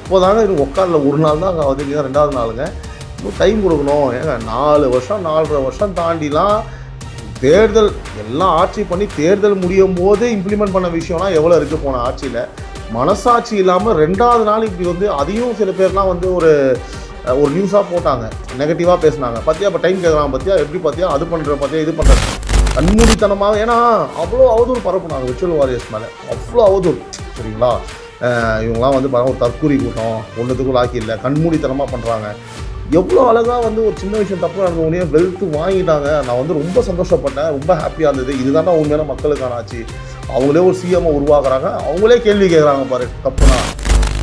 இப்போ தாங்க இது உட்காரில் ஒரு நாள் தான் அங்கே வந்து 2வது நாளுங்க. இன்னும் டைம் கொடுக்கணும். ஏங்க 4 வருஷம் 4.5 வருஷம் தாண்டிலாம் தேர்தல் எல்லாம் ஆட்சி பண்ணி தேர்தல் முடியும் போது இம்ப்ளிமெண்ட் பண்ண விஷயம்லாம் எவ்வளோ இருக்குது போன ஆட்சியில். மனசாட்சி இல்லாமல் 2வது நாள் இப்படி வந்து அதையும் சில பேர்லாம் வந்து ஒரு நியூஸாக போட்டாங்க, நெகட்டிவாக பேசினாங்க. பார்த்தியா இப்போ டைம் கேட்குறாங்க, பார்த்தியா எப்படி பார்த்தியா அது பண்ணுற பார்த்தியா இது பண்ணுறது கண்மூடித்தனமாக. ஏன்னா அவ்வளோ அவதூறு பரப்புனாங்க விர்ச்சுவல் வாரியர்ஸ் மேலே, அவ்வளோ அவதூறு. சரிங்களா, இவங்களாம் வந்து ஒரு தற்கூரி கூட்டம், ஒன்றுத்துக்குள்ள ஆக்கி இல்லை, கண்மூடித்தனமாக பண்ணுறாங்க. எவ்வளோ அழகாக வந்து ஒரு சின்ன விஷயம் தப்பு நடந்தவொடனே வெல்த்து வாங்கிட்டாங்க. நான் வந்து ரொம்ப சந்தோஷப்பட்டேன், ரொம்ப ஹாப்பியாக இருந்தது. இதுதானே உண்மையான மக்களுக்கான ஆட்சி. அவங்களே ஒரு சிஎம்ஐ உருவாக்குறாங்க, அவங்களே கேள்வி கேட்குறாங்க. பாரு, தப்புனா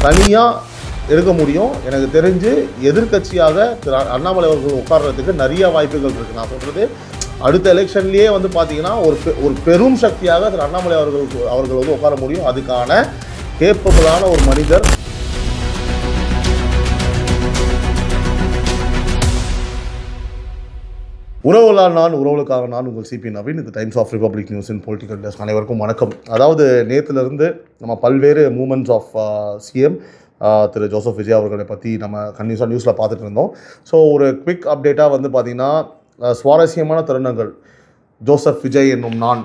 தனியாக இருக்க முடியும். எனக்கு தெரிஞ்சு எதிர்கட்சியாக திரு அண்ணாமலை அவர்கள் உட்கார்றதுக்கு நிறைய வாய்ப்புகள் இருக்குது. நான் சொல்கிறது அடுத்த எலெக்ஷன்லேயே வந்து பார்த்தீங்கன்னா ஒரு பெரும் சக்தியாக திரு அண்ணாமலை அவர்கள் வந்து உட்கார முடியும். அதுக்கான கேப்பபிளான ஒரு மனிதர். உறவுகளால் நான், உறவுகளுக்காக நான், உங்கள் சிபி நவீன். இது டைம்ஸ் ஆஃப் ரிபப்ளிக் நியூஸ் இன் பொலிட்டிக்கல் டெஸ்க். அனைவருக்கும் வணக்கம். அதாவது நேற்றுலேருந்து நம்ம பல்வேறு மூமெண்ட்ஸ் ஆஃப் சிஎம் திரு ஜோசப் விஜய் அவர்களை பற்றி நம்ம கண்டிப்பாக நியூஸில் பார்த்துட்டு இருந்தோம். ஸோ ஒரு குவிக் அப்டேட்டாக வந்து பார்த்திங்கன்னா சுவாரஸ்யமான தருணங்கள். ஜோசப் விஜய் என்னும் நான்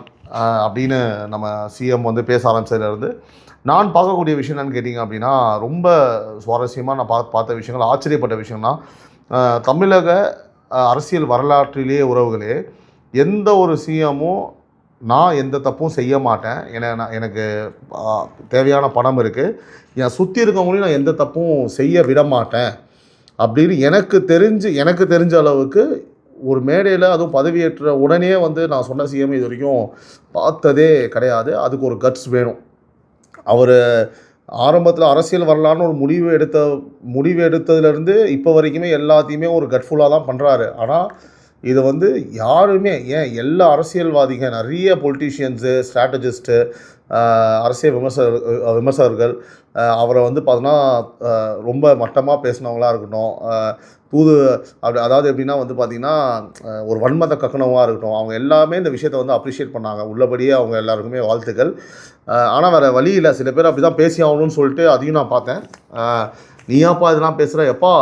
அப்படின்னு நம்ம சிஎம் வந்து பேச ஆரம்பிச்சதுலேருந்து நான் பார்க்கக்கூடிய விஷயம் என்னன்னு கேட்டிங்க அப்படின்னா, ரொம்ப சுவாரஸ்யமாக நான் பார்த்த விஷயங்கள், ஆச்சரியப்பட்ட விஷயம்னா, தமிழக அரசியல் வரலாற்றிலேயே உறவுகளே எந்த ஒரு சிஎம்மும் நான் எந்த தப்பும் செய்ய மாட்டேன், எனக்கு தேவையான பணம் இருக்குது, என் சுற்றி இருக்கவங்களையும் நான் எந்த தப்பும் செய்ய விட மாட்டேன் அப்படின்னு எனக்கு தெரிஞ்ச அளவுக்கு ஒரு மேடையில், அதுவும் பதவியேற்ற உடனே வந்து நான் சொன்ன சிஎம் இது வரைக்கும் பார்த்ததே கிடையாது. அதுக்கு ஒரு கட்ஸ் வேணும். அவர் ஆரம்பத்தில் அரசியல் வரலான்னு ஒரு முடிவு எடுத்ததுலேருந்து இப்போ வரைக்குமே எல்லாத்தையுமே ஒரு கட்ஃபுல்லாக தான் பண்ணுறாரு. ஆனால் இதை வந்து யாருமே, ஏன் எல்லா அரசியல்வாதிகள், நிறைய பொலிட்டீஷியன்ஸு, ஸ்ட்ராட்டஜிஸ்ட்டு, அரசியல் விமர்சகர்கள் அவரை வந்து பார்த்தோன்னா ரொம்ப மட்டமாக பேசினவங்களாக இருக்கட்டும், அதாவது எப்படின்னா வந்து பார்த்திங்கன்னா ஒரு வன்மத்தை கக்கணமாக இருக்கட்டும், அவங்க எல்லாமே இந்த விஷயத்தை வந்து அப்ரிஷியேட் பண்ணாங்க. உள்ளபடியே அவங்க எல்லாருக்குமே வாழ்த்துக்கள். ஆனால் வேறு வழி இல்லை, சில பேர் அப்படி தான் பேசி ஆகணும்னு சொல்லிட்டு அதையும் நான் பார்த்தேன். நீயாப்பா இதெல்லாம் பேசுகிற, எப்பா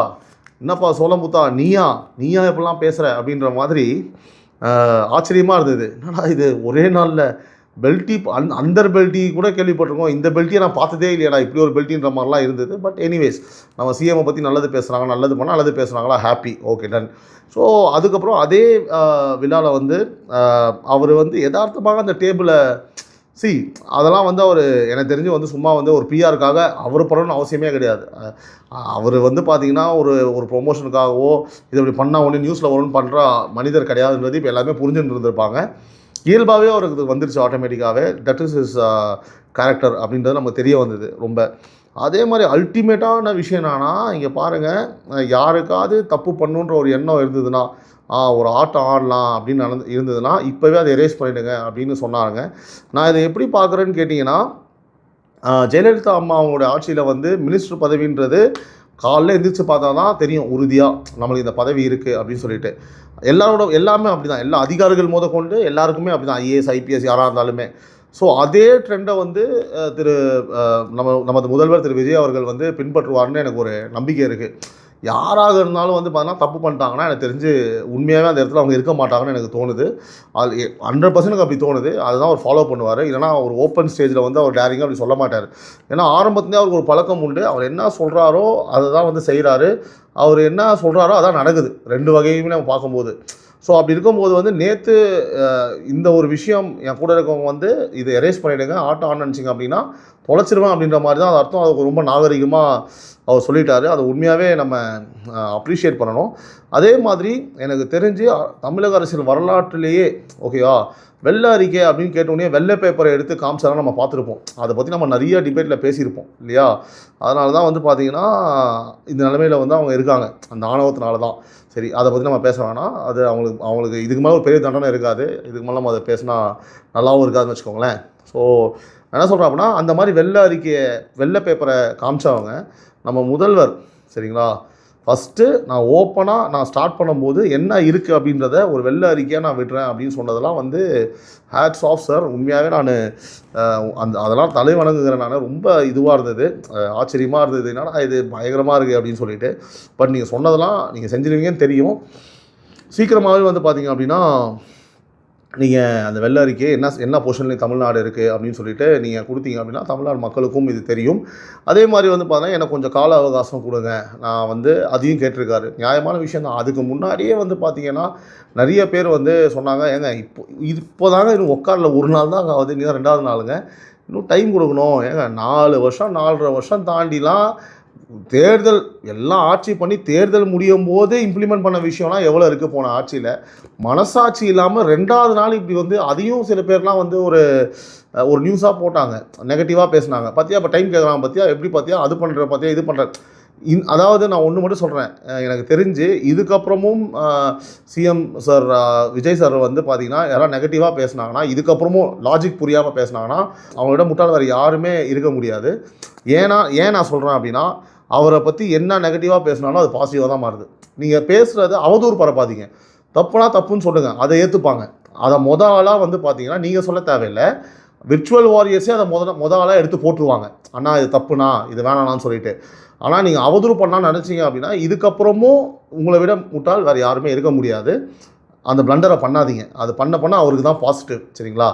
என்னப்பா சோளமுத்தா நீயா எப்படிலாம் பேசுகிற அப்படின்ற மாதிரி ஆச்சரியமாக இருந்தது. என்னடா இது ஒரே நாளில் பெல்ட்டி, அந்தர் பெல்ட்டி கூட கேள்விப்பட்டிருக்கோம், இந்த பெல்ட்டியை நான் பார்த்ததே இல்லையாடா, இப்படி ஒரு பெல்ட்டின்ற மாதிரிலாம் இருந்தது. பட் எனிவேஸ், நம்ம சிஎம்ஐ பற்றி நல்லது பேசுகிறாங்க, நல்லது பண்ணால் நல்லது பேசுகிறாங்களா, ஹாப்பி, ஓகே டன். ஸோ அதுக்கப்புறம் அதே விழாவில் வந்து அவர் வந்து யதார்த்தமாக அந்த டேபிளை அதெல்லாம் வந்து அவர் எனக்கு தெரிஞ்சு வந்து சும்மா வந்து ஒரு பிஆருக்காக அவர் பண்ணணும்னு அவசியமே கிடையாது. அவர் வந்து பார்த்திங்கன்னா ஒரு ப்ரொமோஷனுக்காகவோ இது இப்படி பண்ணால் ஒன்று நியூஸில் வரும்னு பண்ணுற மனிதர் கிடையாதுன்றது இப்போ எல்லாமே புரிஞ்சுட்டு இருந்திருப்பாங்க. இயல்பாகவே அவருக்கு வந்துருச்சு ஆட்டோமேட்டிக்காகவே. தட் இஸ் இஸ் கேரக்டர் அப்படின்றது நமக்கு தெரிய வந்தது ரொம்ப. அதே மாதிரி அல்டிமேட்டான விஷயம் என்னன்னா, இங்கே பாருங்கள், யாருக்காவது தப்பு பண்ணுன்ற ஒரு எண்ணம் இருந்ததுன்னா, ஒரு ஆட்டம் ஆடலாம் அப்படின்னு இருந்ததுன்னா இப்போவே அதை எரேஸ் பண்ணிவிடுங்க அப்படின்னு சொன்னாங்க. நான் இதை எப்படி பார்க்குறேன்னு கேட்டிங்கன்னா, ஜெயலலிதா அம்மா அவங்களுடைய ஆட்சியில் வந்து மினிஸ்டர் பதவின்றது காலைல எந்திரிச்சு பார்த்தா தான் தெரியும் உறுதியாக நம்மளுக்கு இந்த பதவி இருக்குது அப்படின்னு சொல்லிட்டு. எல்லாமே அப்படி தான், எல்லா அதிகாரிகள் கொண்டு எல்லாருக்குமே அப்படி தான், ஐஏஎஸ் ஐபிஎஸ் யாராக இருந்தாலுமே. ஸோ அதே ட்ரெண்டை வந்து நமது முதல்வர் திரு விஜய் அவர்கள் வந்து பின்பற்றுவார்னு எனக்கு ஒரு நம்பிக்கை இருக்குது. யாராக இருந்தாலும் வந்து பார்த்தீங்கன்னா தப்பு பண்ணிட்டாங்கன்னா எனக்கு தெரிஞ்சு உண்மையாகவே அந்த இடத்துல அவங்க இருக்க மாட்டாங்கன்னு எனக்கு தோணுது. அது 100% அப்படி தோணுது. அதுதான் அவர் ஃபாலோ பண்ணுவார். இல்லைனா ஒரு ஓப்பன் ஸ்டேஜில் வந்து அவர் டேரிங்காக அப்படி சொல்ல மாட்டார். ஏன்னா ஆரம்பத்துலேயே அவருக்கு ஒரு பழக்கம் உண்டு. அவர் என்ன சொல்கிறாரோ அதை தான் வந்து செய்கிறாரு. அவர் என்ன சொல்கிறாரோ அதான் நடக்குது, 2 வகையுமே நம்ம பார்க்கும்போது. ஸோ அப்படி இருக்கும்போது வந்து நேற்று இந்த ஒரு விஷயம் என் கூட இருக்கவங்க வந்து இதை எரேஸ் பண்ணிவிடுங்க, ஆட்டம் ஆட நினச்சிங்க அப்படின்னா தொலைச்சிருவேன் அப்படின்ற மாதிரி தான் அது அர்த்தம். அதுக்கு ரொம்ப நாகரிகமாக அவர் சொல்லிட்டாரு. அதை உண்மையாகவே நம்ம அப்ரிஷியேட் பண்ணணும். அதே மாதிரி எனக்கு தெரிஞ்சு தமிழக அரசியல் வரலாற்றிலேயே ஓகேவா வெள்ளை அறிக்கை அப்படின்னு கேட்டோடனே வெள்ளை பேப்பரை எடுத்து காமிச்சாலும் நம்ம பார்த்துருப்போம். அதை பற்றி நம்ம நிறைய டிபேட்டில் பேசியிருப்போம் இல்லையா. அதனால தான் வந்து பார்த்திங்கன்னா இந்த நிலைமையில் வந்து அவங்க இருக்காங்க, அந்த ஆணவத்தினால தான். சரி, அதை பற்றி நம்ம பேச வேணாம். அது அவங்களுக்கு இதுக்கு மேலே ஒரு பெரிய தண்டனை இருக்காது. இதுக்கு மேலே நம்ம அதை பேசினா நல்லாவும் இருக்காதுன்னு வச்சுக்கோங்களேன். ஸோ என்ன சொல்கிறேன் அப்படின்னா, அந்த மாதிரி வெள்ளை பேப்பரை காமிச்சவங்க நம்ம முதல்வர், சரிங்களா, ஃபஸ்ட்டு நான் ஓப்பனாக நான் ஸ்டார்ட் பண்ணும்போது என்ன இருக்குது அப்படின்றத ஒரு வெள்ளை அறிக்கையாக நான் விடுறேன் அப்படின்னு சொன்னதெல்லாம் வந்து ஹேட்ஸ் ஆஃப் சார். உண்மையாகவே நான் அதெல்லாம் தலை வணங்குகிறேன். நான் ரொம்ப இதுவாக இருந்தது, ஆச்சரியமாக இருந்தது, என்னன்னா இது பயங்கரமாக இருக்குது அப்படின்னு சொல்லிட்டு. பட் நீங்கள் சொன்னதெல்லாம் நீங்கள் செஞ்சிருவீங்கன்னு தெரியும். சீக்கிரமாகவே வந்து பார்த்தீங்க அப்படின்னா நீங்கள் அந்த வெள்ளை அறிக்கை என்ன பொசிஷன்லேயும் தமிழ்நாடு இருக்குது அப்படின்னு சொல்லிட்டு நீங்கள் கொடுத்தீங்க அப்படின்னா தமிழ்நாடு மக்களுக்கும் இது தெரியும். அதே மாதிரி வந்து பார்த்தீங்கன்னா எனக்கு கொஞ்சம் கால அவகாசம் கொடுங்க, நான் வந்து அதையும் கேட்டிருக்காரு. நியாயமான விஷயம் தான். அதுக்கு முன்னாடியே வந்து பார்த்தீங்கன்னா நிறைய பேர் வந்து சொன்னாங்க, ஏங்க இப்போதாங்க இன்னும் உட்காரில் ஒரு நாள் தான் ஆகுது, இன்னும் 2வது நாளுங்க, இன்னும் டைம் கொடுக்கணும். ஏங்க 4 வருஷம் 4.5 வருஷம் தாண்டிலாம் தேர்தல் எல்லாம் ஆட்சி பண்ணி தேர்தல் முடியும் போது இம்ப்ளிமெண்ட் பண்ண விஷயம்லாம் எவ்வளோ இருக்குது போன ஆட்சியில். மனசாட்சி இல்லாமல் 2வது நாள் இப்படி வந்து அதையும் சில பேர்லாம் வந்து ஒரு நியூஸாக போட்டாங்க, நெகட்டிவாக பேசினாங்க. பார்த்தியா இப்போ டைம் கேட்குறாங்க, பார்த்தியா எப்படி, பார்த்தியா அது பண்ணுற, பார்த்தியா இது பண்ணுற. அதாவது நான் ஒன்று மட்டும் சொல்கிறேன், எனக்கு தெரிஞ்சு இதுக்கப்புறமும் சிஎம் சார் விஜய் சார் வந்து பார்த்திங்கன்னா யாராவது நெகட்டிவாக பேசினாங்கன்னா, இதுக்கப்புறமும் லாஜிக் புரியாமல் பேசினாங்கன்னா அவங்களோட முட்டாள் வேறு யாருமே இருக்க முடியாது. ஏன் நான் சொல்கிறேன் அப்படின்னா, அவரை பற்றி என்ன நெகட்டிவாக பேசினாலும் அது பாசிட்டிவாக தான் மாறுது. நீங்கள் பேசுகிறது அவதூறு பரப்பாதீங்க, தப்புனா தப்புன்னு சொல்லுங்கள், அதை ஏற்றுப்பாங்க. அதை ஆளாக வந்து பார்த்தீங்கன்னா நீங்கள் சொல்ல தேவையில்லை, விர்ச்சுவல் வாரியர்ஸே அதை ஆளாக எடுத்து போட்டுருவாங்க, அண்ணா இது தப்புனா இது வேணான்னு சொல்லிட்டு. ஆனால் நீங்கள் அவதூறு பண்ணான்னு நினச்சிங்க அப்படின்னா இதுக்கப்புறமும் உங்களை விட முட்டாள் வேறு யாருமே இருக்க முடியாது. அந்த பிளண்டரை பண்ணாதீங்க, அது பண்ண அவருக்கு தான் பாசிட்டிவ், சரிங்களா?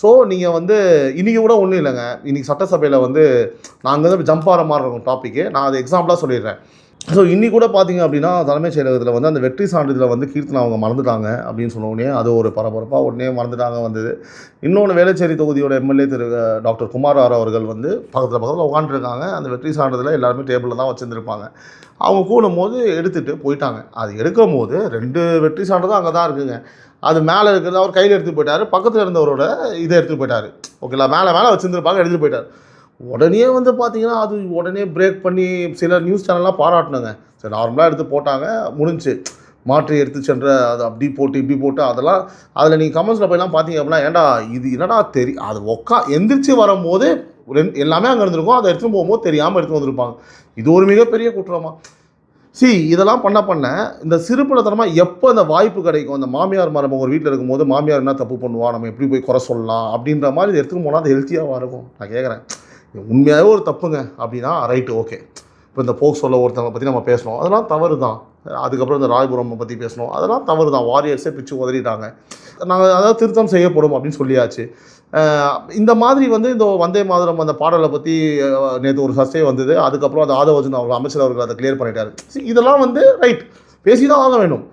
ஸோ நீங்கள் வந்து இன்றைக்கி கூட ஒன்றும் இல்லைங்க, இன்றைக்கி சட்டசபையில் வந்து நாங்கள் வந்து ஜம்ப் ஆகிற மாதிரி இருக்கும் டாப்பிக்கு, நான் அதை எக்ஸாம்பிளாக சொல்லிடுறேன். ஸோ இன்றைக்கி கூட பார்த்தீங்க அப்படின்னா தலைமைச் செயலகத்தில் வந்து அந்த வெற்றி சான்றிதழை வந்து கீர்த்தனா அவங்க மறந்துட்டாங்க அப்படின்னு சொன்ன உடனே அது ஒரு பரபரப்பாக உடனே மறந்துட்டாங்க வந்தது. இன்னொன்று வேளச்சேரி தொகுதியோட எம்எல்ஏ திரு டாக்டர் குமார் அவர்கள் வந்து பக்கத்தில் உட்காந்துருக்காங்க. அந்த வெற்றி சான்றிதழை எல்லாருமே டேபிளில் தான் வச்சுருந்துருப்பாங்க. அவங்க கூடும்போது எடுத்துகிட்டு போயிட்டாங்க. அது எடுக்கும் போது 2 வெற்றி சான்றிதழ் அங்கே தான் இருக்குங்க. அது மேலே இருக்கிறது அவர் கையில் எடுத்துகிட்டு போயிட்டார், பக்கத்தில் இருந்தவரோட இதை எடுத்துகிட்டு போயிட்டார். ஓகேங்களா, மேலே வச்சுருந்துருப்பாங்க, எடுத்துகிட்டு போயிட்டார். உடனே வந்து பார்த்தீங்கன்னா அது உடனே பிரேக் பண்ணி சில நியூஸ் சேனல்லாம் பாராட்டினாங்க. சரி, நார்மலாக எடுத்து போட்டாங்க, முடிஞ்சு மாற்றி எடுத்து சென்ற அது அப்படி போட்டு இப்படி போட்டு அதெல்லாம் அதில் நீங்கள் கமெண்ட்ஸில் போயெல்லாம் பார்த்தீங்க அப்படின்னா, ஏன்டா இது என்னடா அது எந்திரிச்சு வரும்போது எல்லாமே அங்கே இருந்திருக்கும், அதை எடுத்துகிட்டு போகும்போது தெரியாமல் எடுத்துகிட்டு வந்திருப்பாங்க. இது ஒரு மிகப்பெரிய குற்றமாக. இதெல்லாம் பண்ண இந்த சிறுபிள்ளைத்தனமாக எப்போ அந்த வாய்ப்பு கிடைக்கும், அந்த மாமியார் மருமக ஒரு வீட்டில் இருக்கும்போது மாமியார் என்ன தப்பு பண்ணுவா, நம்ம எப்படி போய் குறை சொல்லலாம் அப்படின்ற மாதிரி இதை எடுத்துகிட்டு போனால் அது ஹெல்த்தியாகவும் இருக்கும். நான் கேட்குறேன், உண்மையாகவே ஒரு தப்புங்க அப்படின்னா ரைட்டு, ஓகே. இப்போ இந்த போக்சோல ஒருத்தவங்க பற்றி நம்ம பேசணும், அதெல்லாம் தவறு தான். அதுக்கப்புறம் இந்த ராயபுரம் பற்றி பேசணும், அதெல்லாம் தவறு தான். வாரியர்ஸே பிச்சு உதறிட்டாங்க, நாங்கள் அதாவது திருத்தம் செய்யப்படும் அப்படின்னு சொல்லியாச்சு. இந்த மாதிரி வந்து இந்த வந்தே மாதரம் அந்த பாடலை பற்றி நேற்று ஒரு சர்ச்சை வந்தது. அதுக்கப்புறம் அது ஆதவர்ஜுன் அவர்கள் அமைச்சர் அவர்கள் அதை கிளியர் பண்ணிட்டார். இதெல்லாம் வந்து ரைட், பேசி தான் ஆக வேண்டும்.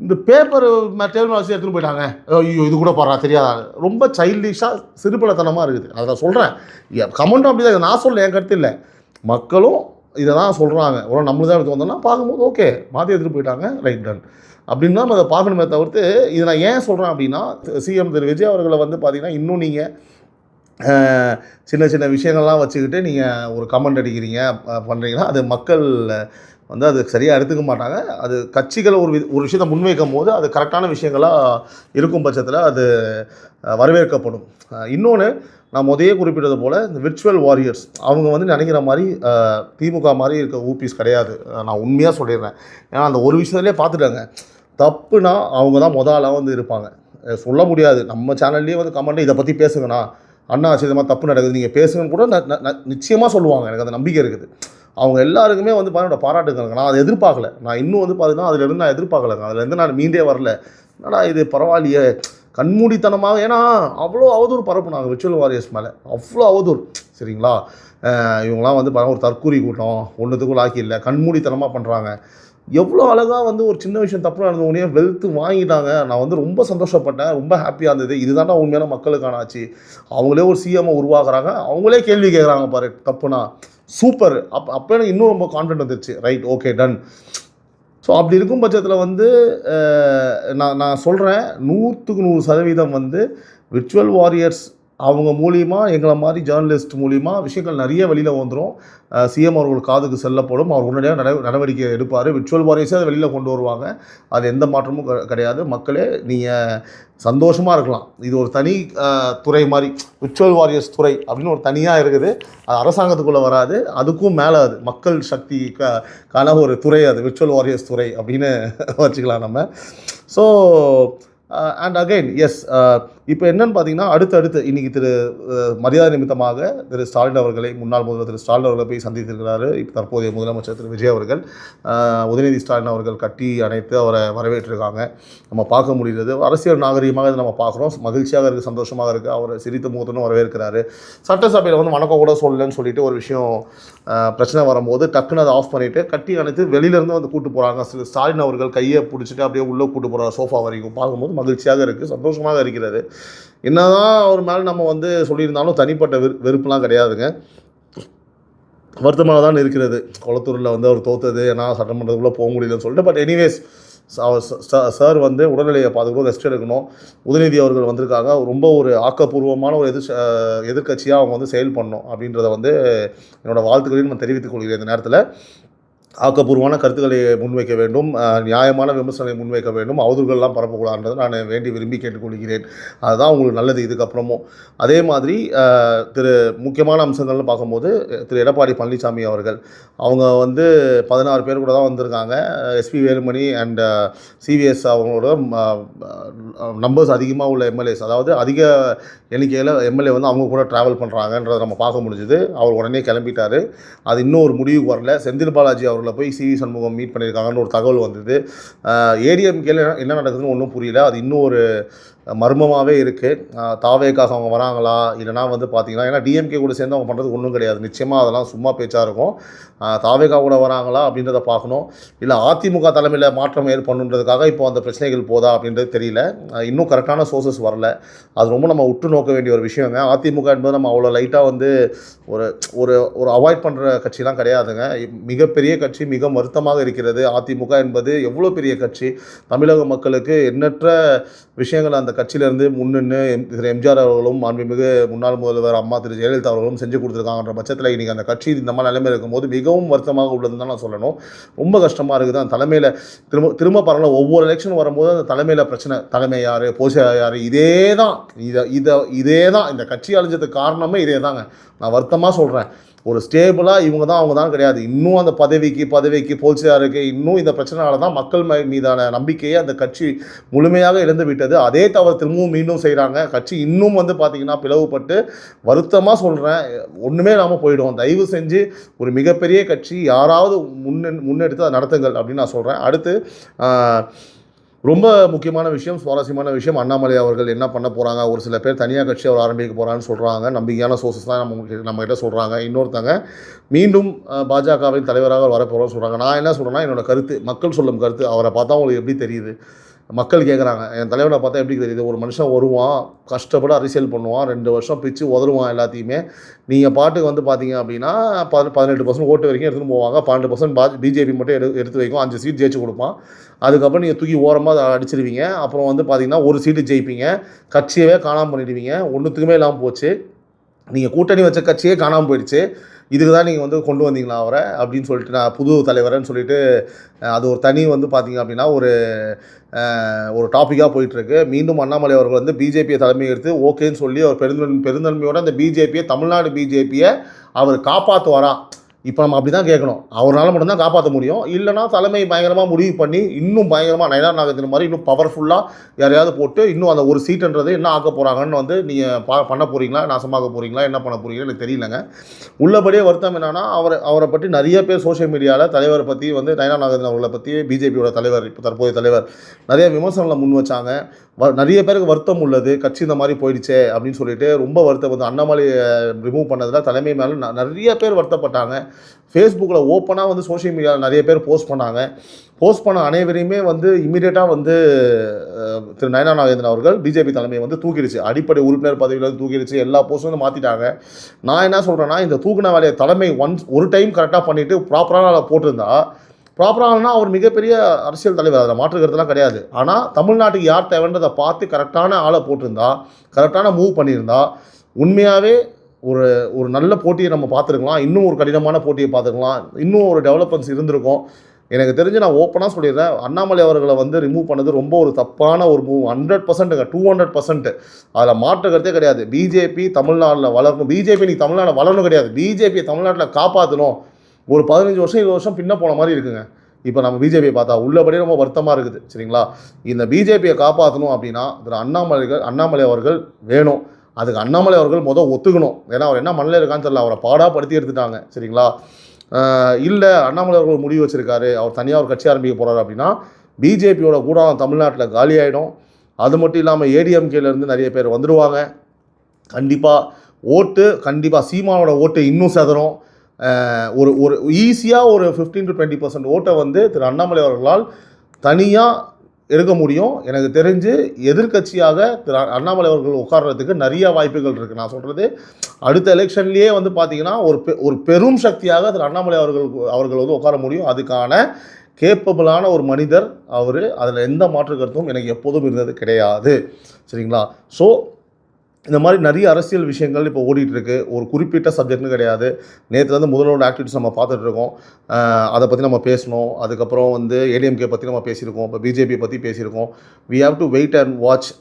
இந்த பேப்பர் டேபிள் வச்சு எடுத்துகிட்டு போயிட்டாங்க, ஐயோ இது கூட பாடுறா தெரியாதா, ரொம்ப சைல்டிஷாக சிறுபிள்ளைத்தனமாக இருக்குது. அதை நான் சொல்கிறேன், கமெண்ட்டும் அப்படி தான், நான் சொல்ல என் கருத்து இல்லை, மக்களும் இதை தான் சொல்கிறாங்க. ஒரு நம்மளுக்கு தான் எடுத்து வந்தோம்னா பார்க்கும்போது ஓகே மாற்றி எடுத்துகிட்டு போயிட்டாங்க, ரைட் டன் அப்படின்னா நம்ம அதை பார்க்கணுமே தவிர்த்து. இதை நான் ஏன் சொல்கிறேன் அப்படின்னா, சிஎம் திரு விஜய் அவர்களை வந்து பார்த்திங்கன்னா இன்னும் நீங்கள் சின்ன விஷயங்கள்லாம் வச்சுக்கிட்டு நீங்கள் ஒரு கமெண்ட் அடிக்கிறீங்க பண்ணுறீங்கன்னா அது மக்கள் வந்து அது சரியாக எடுத்துக்க மாட்டாங்க. அது கட்சிகள் ஒரு விஷயத்தை முன்வைக்கும் போது அது கரெக்டான விஷயங்களாக இருக்கும் பட்சத்தில் அது வரவேற்கப்படும். இன்னொன்று, நான் முதலே குறிப்பிட்டது போல் இந்த விர்ச்சுவல் வாரியர்ஸ் அவங்க வந்து நினைக்கிற மாதிரி திமுக மாதிரி இருக்க ஊபிஸ் கிடையாது. நான் உண்மையாக சொல்லிடுறேன். ஏன்னா அந்த ஒரு விஷயத்துலேயே பார்த்துட்டாங்க, தப்புனா அவங்க தான் ஆளாக வந்து இருப்பாங்க. சொல்ல முடியாது, நம்ம சேனல்லேயே வந்து கமெண்ட் இதை பற்றி பேசுங்கண்ணா, அண்ணா ஆச்சு இது மாதிரி தப்பு நடக்குது நீங்கள் பேசுங்கன்னு கூட நிச்சயமாக சொல்லுவாங்க. எனக்கு அந்த நம்பிக்கை இருக்குது. அவங்க எல்லாருக்குமே வந்து பாராட்டுக்கிறாங்க. நான் அதை எதிர்பார்க்கல. நான் இன்னும் வந்து பார்த்தீங்கன்னா அதிலேருந்து நான் எதிர்பார்க்கலைங்க. அதுலேருந்து நான் மீண்டே வரல. என்னடா இது பரவாயில்லையே, கண்மூடித்தனமாக. ஏன்னா அவ்வளோ அவதூறு பரப்புனாங்க விர்ச்சுவல் வாரியர்ஸ் மேலே, அவ்வளோ அவதூறு, சரிங்களா? இவங்களாம் வந்து ஒரு தற்கூரி கூட்டம், ஒன்றுத்துக்குள்ள ஆக்கி இல்லை, கண்மூடித்தனமாக பண்ணுறாங்க. எவ்வளோ அழகாக வந்து ஒரு சின்ன விஷயம் தப்பு நடந்த உடனே வெல்த்து வாங்கிட்டாங்க. நான் வந்து ரொம்ப சந்தோஷப்பட்டேன், ரொம்ப ஹாப்பியாக இருந்தது. இதுதான்டா உண்மையான மக்களுக்கான ஆட்சி. அவங்களே ஒரு சிஎம்ஐ உருவாக்குறாங்க, அவங்களே கேள்வி கேட்குறாங்க பாரு, தப்புனா சூப்பர். அப்போ எனக்கு இன்னும் ரொம்ப கான்ஃபிடென்ட் வந்துருச்சு, ரைட் ஓகே டன். ஸோ அப்படி இருக்கும் பட்சத்தில் வந்து நான் சொல்கிறேன் 100% வந்து விர்ச்சுவல் வாரியர்ஸ் அவங்க மூலிமா எங்களை மாதிரி ஜேர்னலிஸ்ட் மூலிமா விஷயங்கள் நிறைய வெளியில் வந்துடும். சிஎம் அவர்கள் காதுக்கு செல்லப்படும். அவர் உடனடியாக நடவடிக்கை எடுப்பார். விர்ச்சுவல் வாரியர்ஸே அதை வெளியில் கொண்டு வருவாங்க. அது எந்த மாற்றமும் கிடையாது. மக்களே நீங்கள் சந்தோஷமாக இருக்கலாம். இது ஒரு தனி துறை மாதிரி, விர்ச்சுவல் வாரியர்ஸ் துறை அப்படின்னு ஒரு தனியாக இருக்குது. அது அரசாங்கத்துக்குள்ளே வராது. அதுக்கும் மேலே அது மக்கள் சக்திக்கான ஒரு துறை, அது விர்ச்சுவல் வாரியர்ஸ் துறை அப்படின்னு வச்சுக்கலாம் நம்ம. ஸோ அண்ட் அகைன் எஸ், இப்போ என்னன்னு பார்த்தீங்கன்னா அடுத்து இன்றைக்கி மரியாதை நிமித்தமாக திரு ஸ்டாலின் அவர்களை, முன்னாள் முதல்வர் திரு ஸ்டாலின் அவர்களை போய் சந்தித்திருக்கிறாரு. இப்போ தற்போதைய முதலமைச்சர் திரு விஜய் அவர்கள். உதயநிதி ஸ்டாலின் அவர்கள் கட்டி அணைத்து அவரை வரவேற்றிருக்காங்க. நம்ம பார்க்க முடிகிறது. அரசியல் நாகரிகமாக இதை நம்ம பார்க்குறோம். மகிழ்ச்சியாக இருக்குது, சந்தோஷமாக இருக்குது. அவர் சிரித்த முகத்துன்னு வரவேற்கிறாரு. சட்டசபையில் வந்து வணக்கம் கூட சொல்லலன்னு சொல்லிட்டு ஒரு விஷயம் பிரச்சனை வரும்போது டக்குன்னு அதை ஆஃப் பண்ணிவிட்டு கட்டி அணைத்து வெளியிலேருந்து வந்து கூட்டு போகிறாங்க. ஸ்டாலின் அவர்கள் கையை பிடிச்சிட்டு அப்படியே உள்ளே கூட்டு போகிறார் சோஃபா வரைக்கும். பார்க்கும்போது மகிழ்ச்சியாக இருக்குது, சந்தோஷமாக இருக்கிறது. என்னதான் அவர் மேலே நம்ம வந்து சொல்லியிருந்தாலும் தனிப்பட்ட வெறுப்புலாம் கிடையாதுங்க. வருத்தமாக தான் இருக்கிறது. கொளத்தூரில் வந்து அவர் தோத்தது, ஏன்னா சட்டமன்றத்துக்குள்ளே போக முடியலன்னு சொல்லிட்டு. பட் எனிவேஸ், சார் வந்து உடல்நிலையை பார்த்துக்கணும், ரெஸ்ட் எடுக்கணும். உதயநிதி அவர்கள் வந்திருக்காங்க. ரொம்ப ஒரு ஆக்கப்பூர்வமான ஒரு எதிர்கட்சியாக அவங்க வந்து செயல் பண்ணணும் அப்படின்றத வந்து என்னோடய வாழ்த்துக்களையும் நான் தெரிவித்துக் கொள்கிறேன். இந்த நேரத்தில் ஆக்கப்பூர்வமான கருத்துக்களை முன்வைக்க வேண்டும், நியாயமான விமர்சனங்களை முன்வைக்க வேண்டும், அவதூறுகள்லாம் பரப்பக்கூடாதுன்றதை நான் விரும்பி கேட்டுக்கொள்கிறேன். அதுதான் உங்களுக்கு நல்லது. இதுக்கப்புறமும் அதே மாதிரி முக்கியமான அம்சங்கள்னு பார்க்கும்போது திரு எடப்பாடி பழனிசாமி அவர்கள், அவங்க வந்து 16 பேர் கூட தான் வந்திருக்காங்க. எஸ்பி வேலுமணி அண்ட் சிவிஎஸ் அவங்களோட நம்பர்ஸ் அதிகமாக உள்ள எம்எல்ஏஸ், அதாவது அதிக எண்ணிக்கையில் எம்எல்ஏ வந்து அவங்க கூட ட்ராவல் பண்ணுறாங்கன்றதை நம்ம பார்க்க முடிஞ்சுது. அவர் உடனே கிளம்பிட்டார். அது இன்னும் ஒரு முடிவுக்கு வரல. செந்தில் பாலாஜி அவர்களை போய் சிவி சண்முகம் மீட் பண்ணியிருக்காங்கன்னு ஒரு தகவல் வந்தது. ஏடிஎம்கேல என்ன நடக்குதுன்னு ஒன்றும் புரியல. அது இன்னும் ஒரு மர்மமாகவே இருக்குது. தாவேக்காக அவங்க வராங்களா, இல்லைனா வந்து பார்த்திங்கன்னா, ஏன்னா டிஎம்கே கூட சேர்ந்து அவங்க பண்ணுறது ஒன்றும் கிடையாது. நிச்சயமாக அதெல்லாம் சும்மா பேச்சாக இருக்கும். தாவேக்கா கூட வராங்களா அப்படின்றத பார்க்கணும். இல்லை அதிமுக தலைமையில் மாற்றம் ஏற்படுன்றதுக்காக இப்போ அந்த பிரச்சனைகள் போதா அப்படின்றது தெரியல. இன்னும் கரெக்டான சோர்சஸ் வரல. அது ரொம்ப நம்ம உற்று நோக்க வேண்டிய ஒரு விஷயங்க. அதிமுக என்பது நம்ம அவ்வளோ லைட்டாக வந்து ஒரு ஒரு ஒரு அவாய்ட் பண்ணுற கட்சிலாம் கிடையாதுங்க. மிகப்பெரிய கட்சி, மிக வருத்தமாக இருக்கிறது. அதிமுக என்பது எவ்வளோ பெரிய கட்சி. தமிழக மக்களுக்கு எண்ணற்ற விஷயங்கள் அந்த கட்சியிலேருந்து முன்னின்று திரு எம்ஜிஆர் அவர்களும் மாண்புமிகு முன்னாள் முதல்வர் அம்மா திரு ஜெயலலிதா அவர்களும் செஞ்சு கொடுத்துருக்காங்கன்ற பட்சத்தில் இன்றைக்கி அந்த கட்சி இந்த மாதிரி நிலைமை இருக்கும்போது மிகவும் வருத்தமாக உள்ளதுன்னு தான் நான் சொல்லணும். ரொம்ப கஷ்டமாக இருக்குது. அந்த தலைமையில் திரும்ப பரவாயில்ல, ஒவ்வொரு எலெக்ஷன் வரும்போது அந்த தலைமையில் பிரச்சனை. தலைமை யார், பொதுச்செயலாளர் யார், இதே தான் இந்த கட்சி அழிஞ்சதுக்கு காரணமே இதே தாங்க. நான் வருத்தமாக சொல்கிறேன். ஒரு ஸ்டேபிளாக இவங்க தான் அவங்க தான் கிடையாது. இன்னும் அந்த பதவிக்கு பொதுச்செயலாளருக்கு இன்னும் இந்த பிரச்சனையால தான் மக்கள் மீதான நம்பிக்கையை அந்த கட்சி முழுமையாக இழந்து விட்டது. அதே தவிர திரும்பவும் மீண்டும் செய்கிறாங்க. கட்சி இன்னும் வந்து பார்த்திங்கன்னா பிளவுபட்டு, வருத்தமாக சொல்கிறேன், ஒன்றுமே இல்லாமல் போயிடும். தயவு செஞ்சு ஒரு மிகப்பெரிய கட்சி யாராவது முன்னெடுத்து அதை நடத்துங்கள் அப்படின்னு நான் சொல்கிறேன். அடுத்து ரொம்ப முக்கியமான விஷயம், சுவாரஸ்யமான விஷயம், அண்ணாமலை அவர்கள் என்ன பண்ண போகிறாங்க. ஒரு சில பேர் தனியாக கட்சி அவர் ஆரம்பிக்க போகிறான்னு சொல்கிறாங்க. நம்பிக்கையான சோர்ஸஸ் தான் நம்மகிட்ட சொல்கிறாங்க. இன்னொருத்தங்க மீண்டும் பாஜகவின் தலைவராக வரப்போகிறோன்னு சொல்கிறாங்க. நான் என்ன சொல்கிறேன்னா, என்னோட கருத்து, மக்கள் சொல்லும் கருத்து. அவரை பார்த்தா உங்களுக்கு எப்படி தெரியுது? மக்கள் கேட்குறாங்க, என் தலைவனை பார்த்தா எப்படி தெரியுது? ஒரு மனுஷன் வருவான், கஷ்டப்பட்டு அரசியல் பண்ணுவான், 2 வருஷம் பிச்சு உதருவான் எல்லாத்தையுமே. நீங்கள் பாட்டுக்கு வந்து பார்த்தீங்க அப்படின்னா 18% ஓட்டு வரைக்கும் எடுத்துன்னு போவாங்க. 12% பிஜேபி மட்டும் எடுத்து வைக்கும். 5 சீட் ஜெயிச்சு கொடுப்பான். அதுக்கப்புறம் நீங்கள் தூக்கி ஓரமாக அடிச்சிருவீங்க. அப்புறம் வந்து பார்த்தீங்கன்னா 1 சீட்டு ஜெயிப்பீங்க. கட்சியவே காணாமல் பண்ணிடுவீங்க. ஒன்றுத்துக்குமே இல்லாமல் போச்சு. நீங்கள் கூட்டணி வச்ச கட்சியே காணாமல் போயிடுச்சு. இதுக்கு தான் நீங்கள் வந்து கொண்டு வந்தீங்களா அவரை அப்படின்னு சொல்லிட்டு, நான் புது தலைவரன்னு சொல்லிட்டு அது ஒரு தனி வந்து பார்த்திங்க அப்படின்னா ஒரு டாப்பிக்காக போயிட்டுருக்கு. மீண்டும் அண்ணாமலை அவர்கள் வந்து பிஜேபியை தலைமை எடுத்து ஓகேன்னு சொல்லி அவர் பெருந்தன்மையோடு அந்த பிஜேபியை, தமிழ்நாடு பிஜேபியை அவர் காப்பாற்றுவாரா? இப்போ நம்ம அப்படி தான் கேட்கணும். அவரால் மட்டும்தான் காப்பாற்ற முடியும். இல்லைனா தலைமை பயங்கரமாக முடிவு பண்ணி இன்னும் பயங்கரமாக நயனார் நாகேந்திரன் மாதிரி இன்னும் பவர்ஃபுல்லாக யாரையாவது போட்டு இன்னும் அந்த ஒரு சீட்டுன்றது என்ன ஆக்க போகிறாங்கன்னு வந்து நீங்கள் பண்ண போகிறீங்களா, நாசமாக்க போகிறீங்களா, என்ன பண்ண போகிறீங்களா எனக்கு தெரியலங்க. உள்ளபடியே வருத்தம் என்னென்னா, அவரை பற்றி நிறைய பேர் சோஷியல் மீடியாவில் தலைவரை பற்றி வந்து நயனார் நாகேந்திரன் அவர்களை பற்றி, பிஜேபியோட தலைவர், இப்போ தற்போதைய தலைவர், நிறைய விமர்சனங்களை முன் வச்சாங்க. நிறைய பேருக்கு வருத்தம் உள்ளது. கட்சி இந்த மாதிரி போயிடுச்சே அப்படின்னு சொல்லிட்டு ரொம்ப வருத்தம் வந்து அண்ணாமலையை ரிமூவ் பண்ணதில் தலைமை மேலே நிறைய பேர் வருத்தப்பட்டாங்க. ஃபேஸ்புக்கில் ஓப்பனாக வந்து சோஷியல் மீடியாவில் நிறைய பேர் போஸ்ட் பண்ண அனைவரையுமே வந்து இமீடியட்டாக வந்து திரு நயனார் நாகேந்திரன் அவர்கள் பிஜேபி தலைமையை வந்து தூக்கிடுச்சு. அடிப்படை உறுப்பினர் பதவியில் தூக்கிடுச்சு. எல்லா போஸ்ட்டும் வந்து மாற்றிட்டாங்க. நான் என்ன சொல்கிறேன்னா, இந்த தூக்கின வேலையை தலைமை ஒரு டைம் கரெக்டாக பண்ணிவிட்டு ப்ராப்பராக போட்டிருந்தா, ப்ராப்பராகனா அவர் மிகப்பெரிய அரசியல் தலைவர், அதில் மாற்றுக்கிறதுலாம் கிடையாது. ஆனால் தமிழ்நாட்டுக்கு யார் தேவைன்றதை பார்த்து கரெக்டான ஆளை போட்டிருந்தா, கரெக்டான மூவ் பண்ணியிருந்தா, உண்மையாகவே ஒரு ஒரு நல்ல போட்டியை நம்ம பார்த்துருக்கலாம், இன்னும் ஒரு கடினமான போட்டியை பார்த்துருக்கலாம், இன்னும் ஒரு டெவலப்மெண்ட்ஸ் இருந்திருக்கும். எனக்கு தெரிஞ்சு நான் ஓப்பனாக சொல்லிடுறேன், அண்ணாமலை அவர்களை வந்து ரிமூவ் பண்ணது ரொம்ப ஒரு தப்பான ஒரு மூவ். 100%ங்க, 200%. அதில் மாற்று கருத்தே கிடையாது. பிஜேபி தமிழ்நாட்டில் வளரணும், பிஜேபி நீ தமிழ்நாட்டில் வளரணும் கிடையாது, பிஜேபியை தமிழ்நாட்டில் காப்பாற்றணும். ஒரு 15 வருஷம் 20 வருஷம் பின்ன போன மாதிரி இருக்குங்க. இப்போ நம்ம பிஜேபியை பார்த்தா உள்ளபடியே ரொம்ப வருத்தமாக இருக்குது. சரிங்களா, இந்த பிஜேபியை காப்பாற்றணும் அப்படின்னா திரு அண்ணாமலை அவர்கள் வேணும். அதுக்கு அண்ணாமலை அவர்கள் ஒத்துக்கணும். ஏன்னா அவர் என்ன மண்ணில் இருக்கான்னு தெரியல, அவரை பாடாப்படுத்தி எடுத்துட்டாங்க. சரிங்களா, இல்லை அண்ணாமலை அவர்கள் முடிவு வச்சுருக்காரு, அவர் தனியாக ஒரு கட்சி ஆரம்பிக்க போகிறாரு அப்படின்னா பிஜேபியோட கூடம் தமிழ்நாட்டில் காலி ஆகிடும். அது மட்டும் இல்லாமல் ஏடிஎம்கேலேருந்து நிறைய பேர் வந்துடுவாங்க. கண்டிப்பாக சீமானோட ஓட்டு இன்னும் சதறும். ஒரு ஈஸியாக ஒரு 15 to 20% ஓட்டை வந்து திரு அண்ணாமலை அவர்களால் தனியாக எடுக்க முடியும். எனக்கு தெரிஞ்சு எதிர்கட்சியாக திரு அண்ணாமலை அவர்கள் உட்கார்றதுக்கு நிறைய வாய்ப்புகள் இருக்குது. நான் சொல்கிறது அடுத்த எலெக்ஷன்லேயே வந்து பார்த்திங்கன்னா ஒரு பெரும் சக்தியாக திரு அண்ணாமலை அவர்கள் வந்து உட்கார முடியும். அதுக்கான கேப்பபிளான ஒரு மனிதர் அவர். அதில் எந்த மாற்று கருத்தும் எனக்கு எப்போதும் இருந்தது கிடையாது. சரிங்களா, ஸோ இந்த மாதிரி நிறைய அரசியல் விஷயங்கள் இப்போ ஓடிட்டுருக்கு. ஒரு குறிப்பிட்ட சப்ஜெக்ட்னு கிடையாது. நேற்றுலேருந்து முதல்வரோட ஆக்டிவிட்டிஸ் நம்ம பார்த்துட்ருக்கோம். அதை பற்றி நம்ம பேசணும். அதுக்கப்புறம் வந்து ஏடிஎம்கே பற்றி நம்ம பேசியிருக்கோம். இப்போ பிஜேபி பற்றி பேசியிருக்கோம். We have to wait and watch.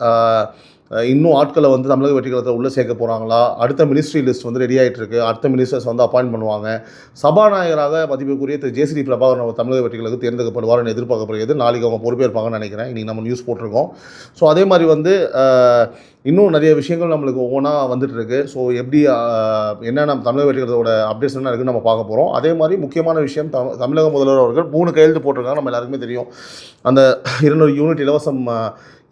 இன்னும் ஆட்களை வந்து தமிழக வெற்றி கழகத்தில் உள்ளே சேர்க்க போகிறாங்களா? அடுத்த மினிஸ்ட்ரி லிஸ்ட் வந்து ரெடி ஆகிட்டு இருக்கு. அடுத்த மினிஸ்டர்ஸ் வந்து அப்பாயின்ட் பண்ணுவாங்க. சபாநாயகராக மதிப்புக்குரிய திரு ஜே.சி.டி. பிரபாகரன் தமிழக வெற்றி கழகத்துக்கு தேர்ந்தெடுக்கப்படுவார்னு எதிர்பார்க்கப்படுகிறது. நாளைக்கு அவங்க பொறுப்பேற்பாங்கன்னு நினைக்கிறேன். இன்றைக்கி நம்ம நியூஸ் போட்டிருக்கோம். ஸோ அதே மாதிரி வந்து இன்னும் நிறைய விஷயங்கள் நம்மளுக்கு ஒவ்வொன்றா வந்துட்டுருக்கு. ஸோ எப்படி என்னென்ன தமிழக வெற்றி கழகத்தோட அப்டேட்ஸ் என்ன இருக்குன்னு நம்ம பார்க்க போகிறோம். அதே மாதிரி முக்கியமான விஷயம், தமிழக முதல்வர் அவர்கள் 3 கையெழுத்து போட்டிருக்காங்க. நம்ம எல்லாருக்குமே தெரியும். அந்த 200 யூனிட் இலவசம்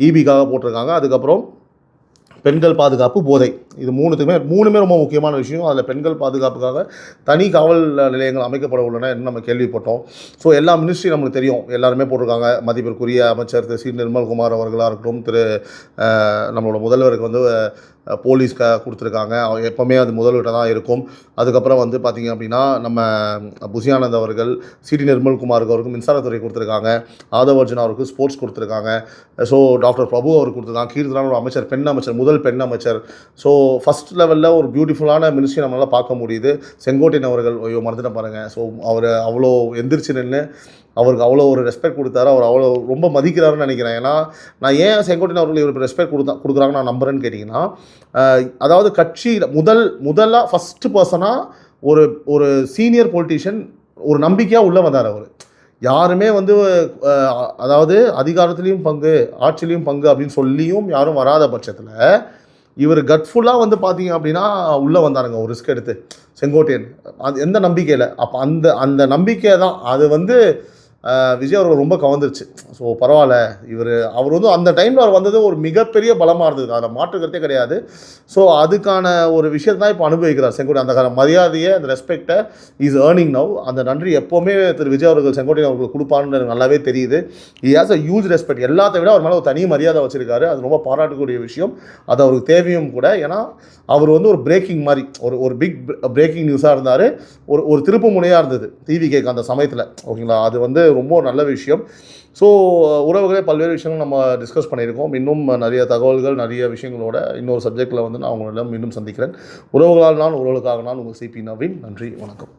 ஈபிக்காக போட்டிருக்காங்க. அதுக்கப்புறம் பெண்கள் பாதுகாப்பு, போதை, இது மூணுமே ரொம்ப முக்கியமான விஷயம். அதில் பெண்கள் பாதுகாப்புக்காக தனி காவல் நிலையங்கள் அமைக்கப்பட உள்ளன என்று நம்ம கேள்விப்பட்டோம். ஸோ எல்லா மினிஸ்ட்ரி நம்மளுக்கு தெரியும், எல்லாருமே போட்டிருக்காங்க. மதிப்பிற்குரிய அமைச்சர் திரு சி. நிர்மல்குமார் அவர்களாக இருக்கட்டும், நம்மளோட முதல்வருக்கு வந்து போலீஸ் கொடுத்துருக்காங்க. எப்போவுமே அது முதல்வர்கிட்ட தான் இருக்கும். அதுக்கப்புறம் வந்து பார்த்திங்க அப்படின்னா நம்ம புசியானந்த் அவர்கள், சி.டி. நிர்மல்குமாருக்கு அவருக்கு மின்சாரத்துறை கொடுத்துருக்காங்க. ஆதவ் அர்ஜுன் அவருக்கு ஸ்போர்ட்ஸ் கொடுத்துருக்காங்க. ஸோ டாக்டர் பிரபு அவருக்கு கொடுத்துருக்காங்க. கீர்த்தனான ஒரு அமைச்சர், பெண் அமைச்சர், முதல் பெண் அமைச்சர். ஸோ ஃபஸ்ட் லெவலில் ஒரு பியூட்டிஃபுல்லான மினிஸ்ட்ரி நம்மளால் பார்க்க முடியுது. செங்கோட்டையன் அவர்கள், ஐயோ மறந்துட்டு பாருங்கள். ஸோ அவர் அவ்வளோ எந்திரிச்சு நின்று அவருக்கு அவ்வளோ ஒரு ரெஸ்பெக்ட் கொடுத்தாரு. அவர் அவ்வளோ ரொம்ப மதிக்கிறாருன்னு நினைக்கிறேன். ஏன்னா நான் ஏன் செங்கோட்டையன் அவர்கள் இவருக்கு ரெஸ்பெக்ட் கொடுக்குறாங்கன்னு நான் நம்புறேன்னு கேட்டிங்கன்னா, அதாவது கட்சியில் முதலாக ஃபஸ்ட்டு பர்சனாக ஒரு சீனியர் பொலிட்டீஷியன் ஒரு நம்பிக்கையாக உள்ளே வந்தார். அவர் யாருமே வந்து அதாவது அதிகாரத்துலேயும் பங்கு, ஆட்சிலையும் பங்கு அப்படின்னு சொல்லியும் யாரும் வராத பட்சத்தில் இவர் கட்ஃபுல்லாக வந்து பார்த்தீங்க அப்படின்னா உள்ளே வந்தாருங்க, ஒரு ரிஸ்க் எடுத்து செங்கோட்டையன். அது எந்த நம்பிக்கையில், அப்போ அந்த நம்பிக்கை தான் அது வந்து விஜய் அவர்கள் ரொம்ப கவர்ந்துருச்சு. ஸோ பரவாயில்ல, அவர் வந்து அந்த டைமில் அவர் வந்தது ஒரு மிகப்பெரிய பலமாக இருந்தது, அதை மாற்றுக்கிறதே கிடையாது. ஸோ அதுக்கான ஒரு விஷயத்தை தான் இப்போ அனுபவிக்கிறார் செங்கோட்டையன். அந்த மரியாதையை, அந்த ரெஸ்பெக்டை இஸ் ஏர்னிங் நவ். அந்த நன்றி எப்போவுமே திரு விஜய் அவர்கள் செங்கோட்டையன் அவர்கள் கொடுப்பான்னு நல்லாவே தெரியுது. He has a huge respect. எல்லாத்தை விட அவர் மேலே ஒரு தனி மரியாதை வச்சுருக்காரு. அது ரொம்ப பாராட்டக்கூடிய விஷயம். அது அவருக்கு தேவையும் கூட. ஏன்னா அவர் வந்து ஒரு பிரேக்கிங் மாதிரி, ஒரு பிக் பிரேக்கிங் நியூஸாக இருந்தார். ஒரு திருப்பு முனையாக இருந்தது டிவிகேக்கு அந்த சமயத்தில். ஓகேங்களா, அது வந்து ரொம்ப நல்ல விஷயம். ஸோ உறவுகளே, பல்வேறு விஷயங்கள் நம்ம டிஸ்கஸ் பண்ணியிருக்கோம். இன்னும் நிறைய தகவல்கள், நிறைய விஷயங்களோட இன்னொரு சப்ஜெக்டில் வந்து நான் உங்களிடம் மீண்டும் சந்திக்கிறேன். உறவுகளால் நான், உறவுகளுக்காக நான், உங்கள் சிபி நவீன். நன்றி, வணக்கம்.